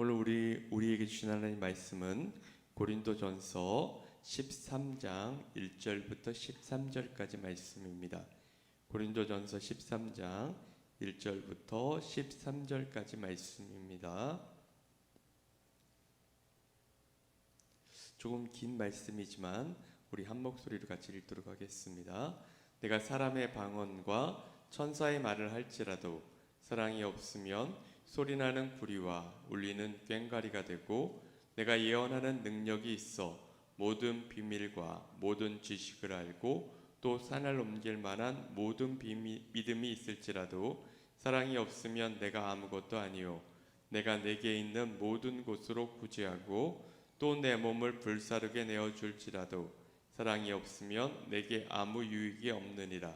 오늘 우리에게 주신 하나님 말씀은 고린도전서 13장 1절부터 13절까지 말씀입니다. 고린도전서 13장 1절부터 13절까지 말씀입니다. 조금 긴 말씀이지만 우리 한 목소리로 같이 읽도록 하겠습니다. 내가 사람의 방언과 천사의 말을 할지라도 사랑이 없으면 소리나는 구리와 울리는 꽹과리가 되고, 내가 예언하는 능력이 있어 모든 비밀과 모든 지식을 알고 또 산을 옮길 만한 모든 믿음이 있을지라도 사랑이 없으면 내가 아무것도 아니요 내가 내게 있는 모든 곳으로 구제하고 또 내 몸을 불사르게 내어줄지라도 사랑이 없으면 내게 아무 유익이 없느니라.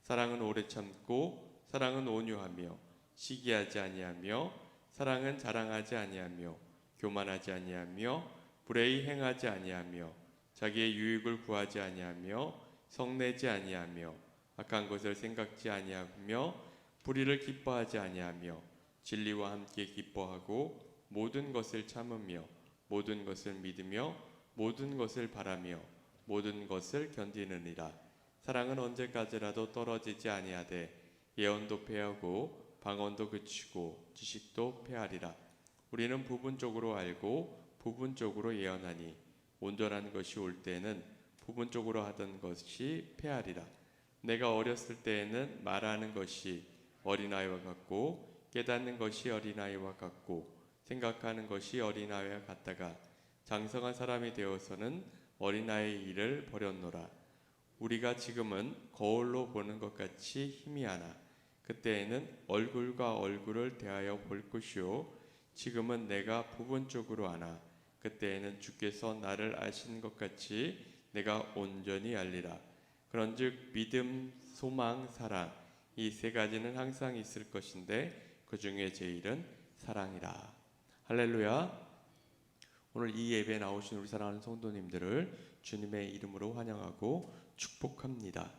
사랑은 오래 참고 사랑은 온유하며 시기하지 아니하며 사랑은 자랑하지 아니하며 교만하지 아니하며 불의히 행하지 아니하며 자기의 유익을 구하지 아니하며 성내지 아니하며 악한 것을 생각지 아니하며 불의를 기뻐하지 아니하며 진리와 함께 기뻐하고 모든 것을 참으며 모든 것을 믿으며 모든 것을 바라며 모든 것을 견디느니라. 사랑은 언제까지라도 떨어지지 아니하되 예언도 패하고 방언도 그치고 지식도 패하리라. 우리는 부분적으로 알고 부분적으로 예언하니 온전한 것이 올 때에는 부분적으로 하던 것이 패하리라. 내가 어렸을 때에는 말하는 것이 어린아이와 같고 깨닫는 것이 어린아이와 같고 생각하는 것이 어린아이와 같다가 장성한 사람이 되어서는 어린아이의 일을 버렸노라. 우리가 지금은 거울로 보는 것 같이 희미하나 그때에는 얼굴과 얼굴을 대하여 볼 것이요 지금은 내가 부분적으로 아나 그때에는 주께서 나를 아신 것 같이 내가 온전히 알리라. 그런즉 믿음, 소망, 사랑 이 세 가지는 항상 있을 것인데 그 중에 제일은 사랑이라. 할렐루야. 오늘 이 예배에 나오신 우리 사랑하는 성도님들을 주님의 이름으로 환영하고 축복합니다.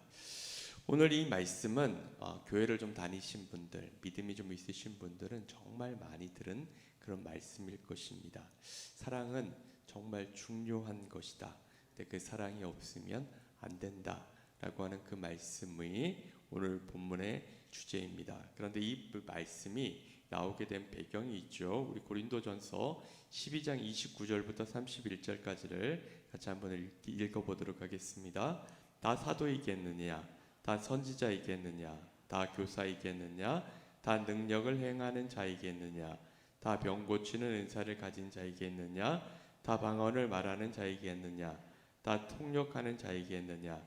오늘 이 말씀은 교회를 좀 다니신 분들, 믿음이 좀 있으신 분들은 정말 많이 들은 그런 말씀일 것입니다. 사랑은 정말 중요한 것이다. 근데 그 사랑이 없으면 안 된다 라고 하는 그 말씀이 오늘 본문의 주제입니다. 그런데 이 말씀이 나오게 된 배경이 있죠. 우리 고린도전서 12장 29절부터 31절까지를 같이 한번 읽어보도록 하겠습니다. 다 사도이겠느냐? 다 선지자이겠느냐? 다 교사이겠느냐? 다 능력을 행하는 자이겠느냐? 다 병 고치는 은사를 가진 자이겠느냐? 다 방언을 말하는 자이겠느냐? 다 통역하는 자이겠느냐?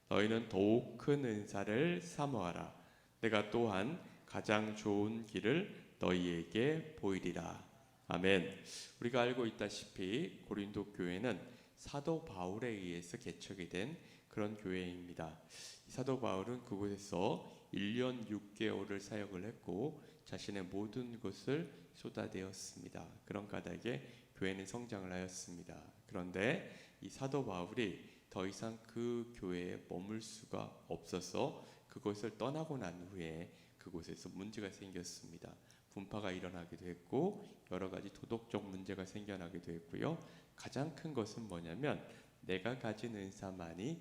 너희는 더욱 큰 은사를 사모하라. 내가 또한 가장 좋은 길을 너희에게 보이리라. 아멘. 우리가 알고 있다시피 고린도 교회는 사도 바울에 의해서 개척이 된 그런 교회입니다. 사도 바울은 그곳에서 1년 6개월을 사역을 했고 자신의 모든 것을 쏟아내었습니다. 그런 까닭에 교회는 성장을 하였습니다. 그런데 이 사도 바울이 더 이상 그 교회에 머물 수가 없어서 그곳을 떠나고 난 후에 그곳에서 문제가 생겼습니다. 분파가 일어나기도 했고 여러 가지 도덕적 문제가 생겨나기도 했고요. 가장 큰 것은 뭐냐면 내가 가진 은사만이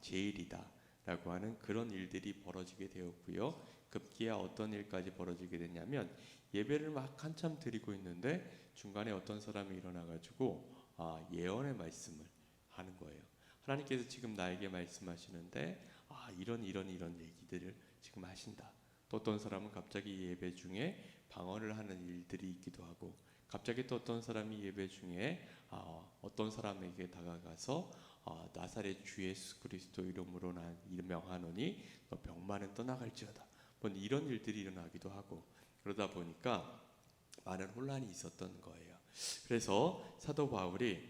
제일이다 라고 하는 그런 일들이 벌어지게 되었고요. 급기야 어떤 일까지 벌어지게 됐냐면 예배를 막 한참 드리고 있는데 중간에 어떤 사람이 일어나가지고 예언의 말씀을 하는 거예요. 하나님께서 지금 나에게 말씀하시는데 이런 얘기들을 지금 하신다. 또 어떤 사람은 갑자기 예배 중에 방언을 하는 일들이 있기도 하고 갑자기 또 어떤 사람이 예배 중에 어떤 사람에게 다가가서 나사렛 주 예수 그리스도 이름으로 난 명하노니 너 병만은 떠나갈지어다. 뭐 이런 일들이 일어나기도 하고 그러다 보니까 많은 혼란이 있었던 거예요. 그래서 사도 바울이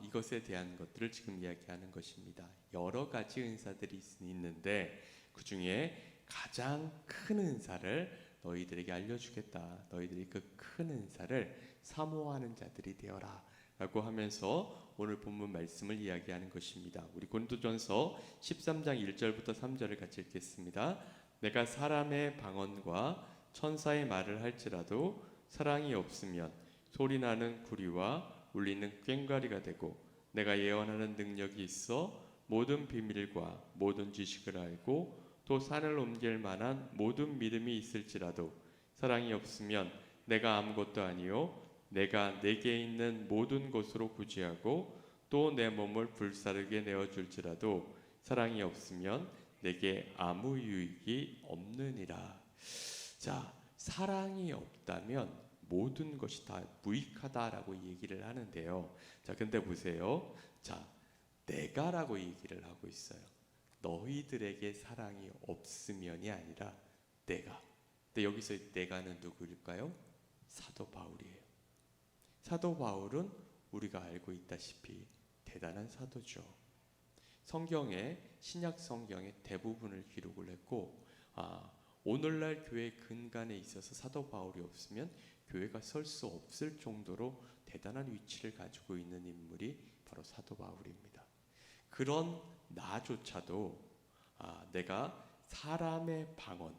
이것에 대한 것들을 지금 이야기하는 것입니다. 여러 가지 은사들이 있는데 그 중에 가장 큰 은사를 너희들에게 알려주겠다. 너희들이 그 큰 은사를 사모하는 자들이 되어라 라고 하면서 오늘 본문 말씀을 이야기하는 것입니다. 우리 고린도전서 13장 1절부터 3절을 같이 읽겠습니다. 내가 사람의 방언과 천사의 말을 할지라도 사랑이 없으면 소리나는 구리와 울리는 꽹과리가 되고 내가 예언하는 능력이 있어 모든 비밀과 모든 지식을 알고 또 산을 옮길 만한 모든 믿음이 있을지라도 사랑이 없으면 내가 아무것도 아니요 내가 내게 있는 모든 것으로 구제하고 또 내 몸을 불사르게 내어줄지라도 사랑이 없으면 내게 아무 유익이 없느니라. 자, 사랑이 없다면 모든 것이 다 무익하다라고 얘기를 하는데요. 자, 근데 보세요. 자, 내가라고 얘기를 하고 있어요. 너희들에게 사랑이 없으면이 아니라 내가. 근데 여기서 내가는 누구일까요? 사도 바울이에요. 사도 바울은 우리가 알고 있다시피 대단한 사도죠. 성경의 신약 성경의 대부분을 기록을 했고 오늘날 교회 근간에 있어서 사도 바울이 없으면 교회가 설 수 없을 정도로 대단한 위치를 가지고 있는 인물이 바로 사도 바울입니다. 그런 나조차도 내가 사람의 방언,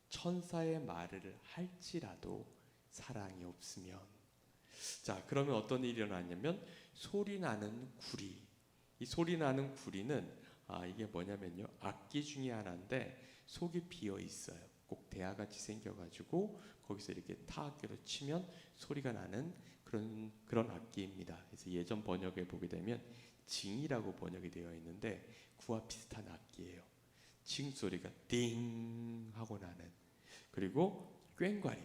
천사의 말을 할지라도 사랑이 없으면 자 그러면 어떤 일이 일어나냐면 소리나는 구리 이 소리나는 구리는 이게 뭐냐면요 악기 중에 하나인데 속이 비어 있어요. 꼭 대야같이 생겨가지고 거기서 이렇게 타악기로 치면 소리가 나는 그런 악기입니다. 그래서 예전 번역에 보게 되면 징이라고 번역이 되어 있는데 그와 비슷한 악기예요. 징 소리가 띵 하고 나는. 그리고 꽹과리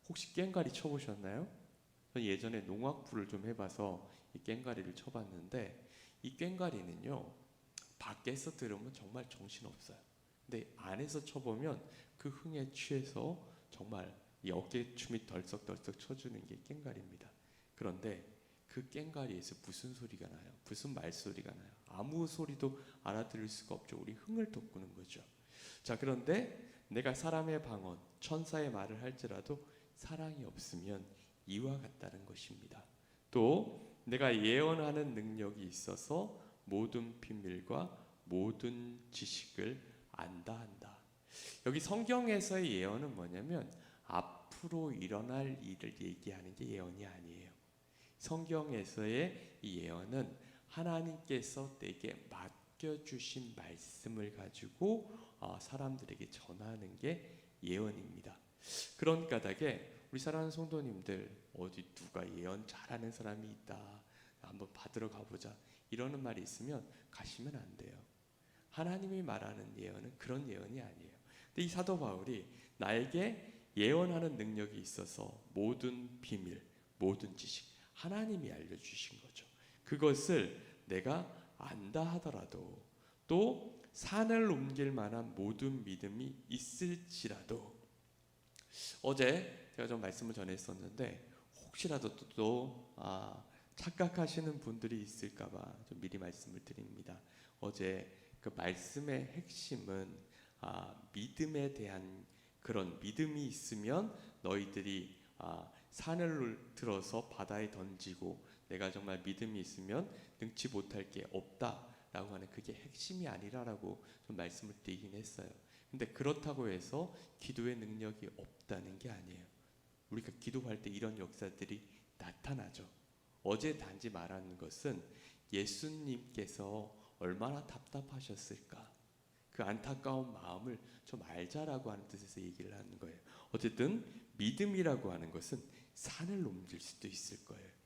혹시 꽹과리 쳐보셨나요? 전 예전에 농악부를 좀 해봐서 이 꽹과리를 쳐봤는데 이 꽹과리는요 밖에서 들으면 정말 정신없어요. 근데 안에서 쳐보면 그 흥에 취해서 정말 이 어깨춤이 덜썩덜썩 쳐주는 게 꽹과리입니다. 그런데 그 꽹과리에서 무슨 소리가 나요? 무슨 말소리가 나요? 아무 소리도 알아들을 수가 없죠. 우리 흥을 돋구는 거죠. 자 그런데 내가 사람의 방언, 천사의 말을 할지라도 사랑이 없으면 이와 같다는 것입니다. 또 내가 예언하는 능력이 있어서 모든 비밀과 모든 지식을 안다 한다. 여기 성경에서의 예언은 뭐냐면 앞으로 일어날 일을 얘기하는 게 예언이 아니에요. 성경에서의 이 예언은 하나님께서 내게 맡겨주신 말씀을 가지고 사람들에게 전하는 게 예언입니다. 그런 까닭에 우리 사랑하는 성도님들 어디 누가 예언 잘하는 사람이 있다 한번 받으러 가보자 이러는 말이 있으면 가시면 안 돼요. 하나님이 말하는 예언은 그런 예언이 아니에요. 근데 이 사도 바울이 나에게 예언하는 능력이 있어서 모든 비밀, 모든 지식 하나님이 알려주신 거죠. 그것을 내가 안다 하더라도 또 산을 옮길 만한 모든 믿음이 있을지라도 어제 제가 좀 말씀을 전했었는데 혹시라도 또 착각하시는 분들이 있을까봐 좀 미리 말씀을 드립니다. 어제 그 말씀의 핵심은 믿음에 대한 그런 믿음이 있으면 너희들이 산을 들어서 바다에 던지고 내가 정말 믿음이 있으면 능치 못할 게 없다라고 하는 그게 핵심이 아니라라고 좀 말씀을 드리긴 했어요. 근데 그렇다고 해서 기도의 능력이 없다는 게 아니에요. 우리가 기도할 때 이런 역사들이 나타나죠. 어제 단지 말하는 것은 예수님께서 얼마나 답답하셨을까 그 안타까운 마음을 좀 알자라고 하는 뜻에서 얘기를 하는 거예요. 어쨌든 믿음이라고 하는 것은 산을 옮길 수도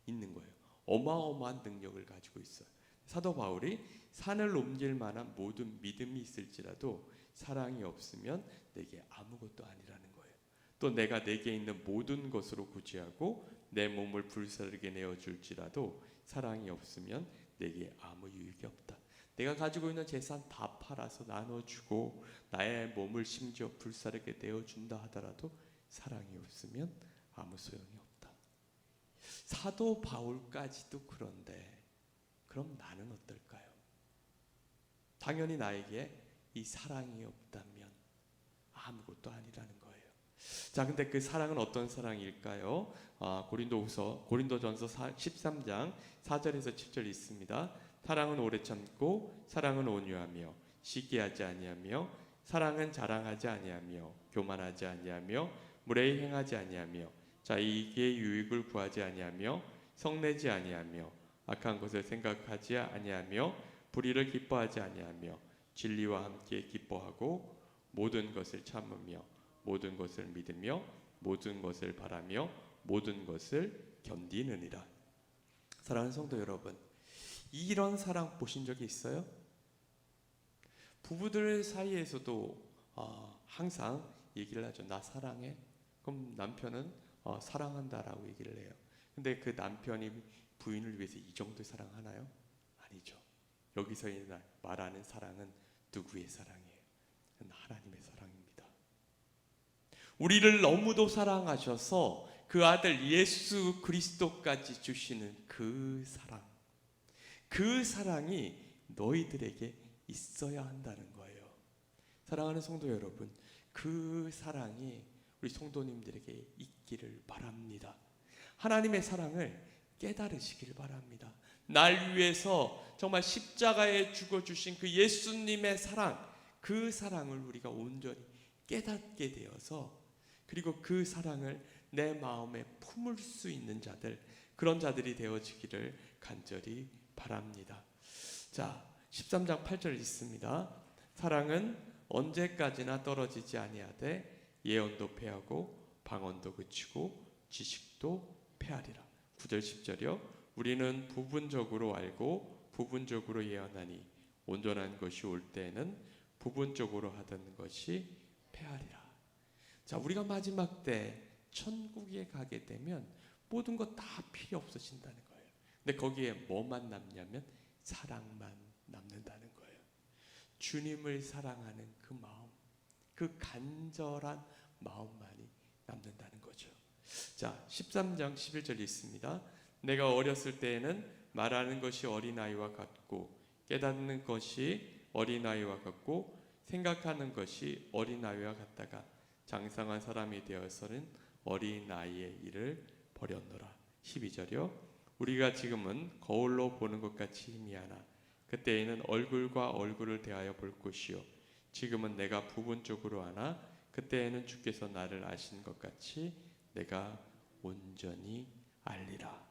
있는 거예요. 어마어마한 능력을 가지고 있어요. 사도 바울이 산을 옮길 만한 모든 믿음이 있을지라도 사랑이 없으면 내게 아무것도 아니라는 거예요. 또 내가 내게 있는 모든 것으로 구제하고 내 몸을 불사르게 내어줄지라도 사랑이 없으면 내게 아무 유익이 없다. 내가 가지고 있는 재산 다 팔아서 나눠주고 나의 몸을 심지어 불사르게 내어준다 하더라도 사랑이 없으면 아무 소용이 없다. 사도 바울까지도 그런데 그럼 나는 어떨까요? 당연히 나에게 이 사랑이 없다면 아무것도 아니라는 거예요. 자, 근데 그 사랑은 어떤 사랑일까요? 고린도전서 13장 4절에서 7절 있습니다. 사랑은 오래 참고 사랑은 온유하며 시기하지 아니하며 사랑은 자랑하지 아니하며 교만하지 아니하며 무례히 행하지 아니하며 자, 이게 유익을 구하지 아니하며 성내지 아니하며 악한 것을 생각하지 아니하며 불의를 기뻐하지 아니하며 진리와 함께 기뻐하고 모든 것을 참으며 모든 것을 믿으며 모든 것을 바라며 모든 것을 견디느니라. 사랑하는 성도 여러분, 이런 사랑 보신 적이 있어요? 부부들 사이에서도 항상 얘기를 하죠. 나 사랑해? 그럼 남편은 사랑한다라고 얘기를 해요. 근데 그 남편이 부인을 위해서 이 정도 사랑하나요? 아니죠. 여기서 말하는 사랑은 누구의 사랑이에요? 하나님의 사랑입니다. 우리를 너무도 사랑하셔서 그 아들 예수 그리스도까지 주시는 그 사랑, 그 사랑이 너희들에게 있어야 한다는 거예요. 사랑하는 성도 여러분, 그 사랑이 우리 성도님들에게 있기를 바랍니다. 하나님의 사랑을 깨달으시길 바랍니다. 날 위해서 정말 십자가에 죽어주신 그 예수님의 사랑, 그 사랑을 우리가 온전히 깨닫게 되어서 그리고 그 사랑을 내 마음에 품을 수 있는 자들, 그런 자들이 되어지기를 간절히 바랍니다. 자, 13장 8절 있습니다. 사랑은 언제까지나 떨어지지 아니하되 예언도 패하고 방언도 그치고 지식도 패하리라. 9절 10절이요. 우리는 부분적으로 알고 부분적으로 예언하니 온전한 것이 올 때에는 부분적으로 하던 것이 패하리라. 자, 우리가 마지막 때 천국에 가게 되면 모든 것 다 필요 없어진다는 거예요. 근데 거기에 뭐만 남냐면 사랑만 남는다는 거예요. 주님을 사랑하는 그 마음, 그 간절한 마음만이 남는다는 거죠. 자, 13장 11절 있습니다. 내가 어렸을 때에는 말하는 것이 어린아이와 같고 깨닫는 것이 어린아이와 같고 생각하는 것이 어린아이와 같다가 장성한 사람이 되어서는 어린아이의 일을 버렸노라. 12절이요. 우리가 지금은 거울로 보는 것 같이 희미하나 그때에는 얼굴과 얼굴을 대하여 볼 것이요 지금은 내가 부분적으로 아나 그때에는 주께서 나를 아신 것 같이 내가 온전히 알리라.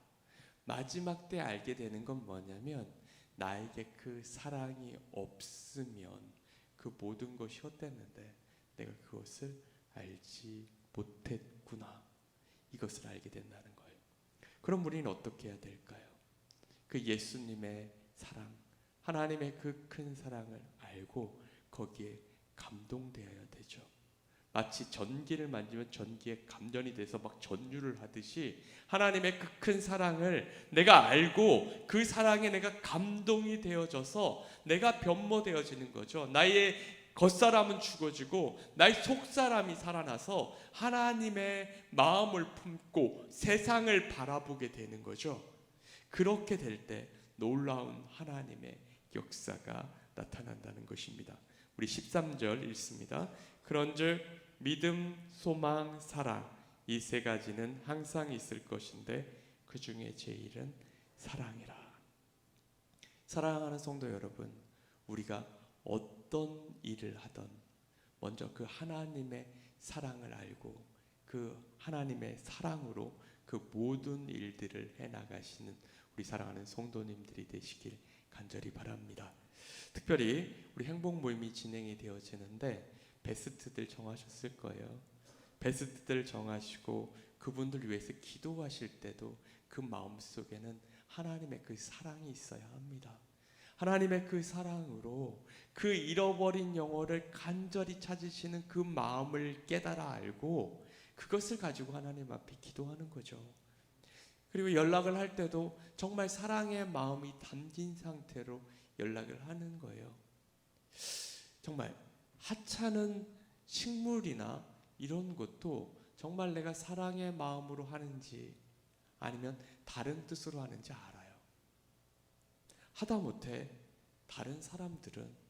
마지막 때 알게 되는 건 뭐냐면 나에게 그 사랑이 없으면 그 모든 것이 헛됐는데 내가 그것을 알지 못했구나, 이것을 알게 된다는 거예요. 그럼 우리는 어떻게 해야 될까요? 그 예수님의 사랑, 하나님의 그 큰 사랑을 알고 거기에 감동되어야 되죠. 마치 전기를 만지면 전기에 감전이 돼서 막 전율을 하듯이 하나님의 그 큰 사랑을 내가 알고 그 사랑에 내가 감동이 되어져서 내가 변모되어지는 거죠. 나의 겉사람은 죽어지고 나의 속사람이 살아나서 하나님의 마음을 품고 세상을 바라보게 되는 거죠. 그렇게 될 때 놀라운 하나님의 역사가 나타난다는 것입니다. 우리 13절 읽습니다. 그런즉 믿음, 소망, 사랑 이 세 가지는 항상 있을 것인데 그 중에 제일은 사랑이라. 사랑하는 성도 여러분, 우리가 어떤 일을 하던 먼저 그 하나님의 사랑을 알고 그 하나님의 사랑으로 그 모든 일들을 해나가시는 우리 사랑하는 성도님들이 되시길 간절히 바랍니다. 특별히 우리 행복 모임이 진행이 되어지는데 베스트들 정하셨을 거예요. 베스트들 정하시고 그분들 위해서 기도하실 때도 그 마음속에는 하나님의 그 사랑이 있어야 합니다. 하나님의 그 사랑으로 그 잃어버린 영혼을 간절히 찾으시는 그 마음을 깨달아 알고 그것을 가지고 하나님 앞에 기도하는 거죠. 그리고 연락을 할 때도 정말 사랑의 마음이 담긴 상태로 연락을 하는 거예요. 정말 하찮은 식물이나 이런 것도 정말 내가 사랑의 마음으로 하는지 아니면 다른 뜻으로 하는지 알아요. 하다못해 다른 사람들은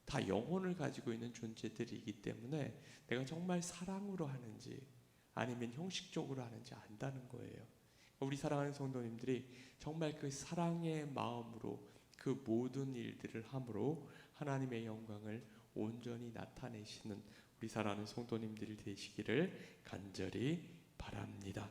다 영혼을 가지고 있는 존재들이기 때문에 내가 정말 사랑으로 하는지 아니면 형식적으로 하는지 안다는 거예요. 우리 사랑하는 성도님들이 정말 그 사랑의 마음으로 그 모든 일들을 함으로 하나님의 영광을 온전히 나타내시는 우리 사랑하는 성도님들이 되시기를 간절히 바랍니다.